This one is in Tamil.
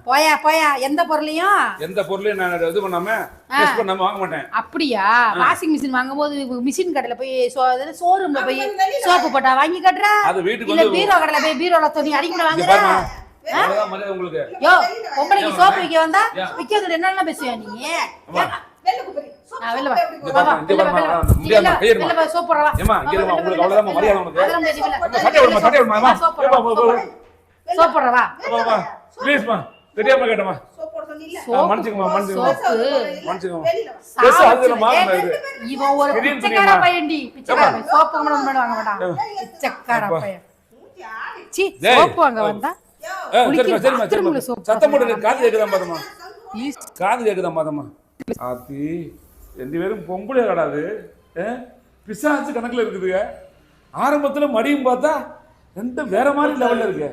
போயா போயா எந்த பொருளையும் நான் இது பண்ணாம டெஸ்ட் பண்ணாம வாங்க மாட்டேன். அப்படியா? வாஷிங் மிஷின் வாங்கும்போது மிஷின் கடையில போய் ஷோரூம்ல போய் சோப்பு போட்டா வாங்கி கட்டுற? அது வீட்டுக்கு இல்ல பீரோ கடையில போய் பீரோல துணி அடிக்கடி வாங்குற? அவ்வளவுதான் மரியாதை உங்களுக்கு. யோ பொம்பளைக்கு சோப்பு விக்க வந்தா விக்கிறது என்னென்ன பேசுவியா நீ? வெளில வா. வெளில வா சோப்பு போடுறவா. ஏமா இங்க வா, உங்களுக்கு அவ்வளவுதான் மரியாதை உங்களுக்கு. அதெல்லாம் பேசிக்கல. சட்டை விடுமா சோப்பு போடுறவா. வா ப்ளீஸ் மா. தெரியாம கேட்டமா. சோப்பு போட சொன்னீல. மன்னிச்சுக்கமா. இவன் ஒரு பிச்சைக்கார பையன்டி. பிச்சைக்கார சோப்பு கூட வாங்க மாட்டான். பிச்சைக்கார பையன். சீ சோப்பு வாங்க வந்தா. சரிமா. சத்தம் போட்டு காது கேக்குதான் பாத்தமா. காது கேக்குதான் பாத்தமா. ஆத்தி ரெண்டு பேரும் பொம்பளை கடாது. பிசாசு கணக்குல இருக்குதுங்க. ஆரம்பத்துல மடியும் பார்த்தா ரெண்டு வேற மாதிரி லெவல்ல இருக்கு.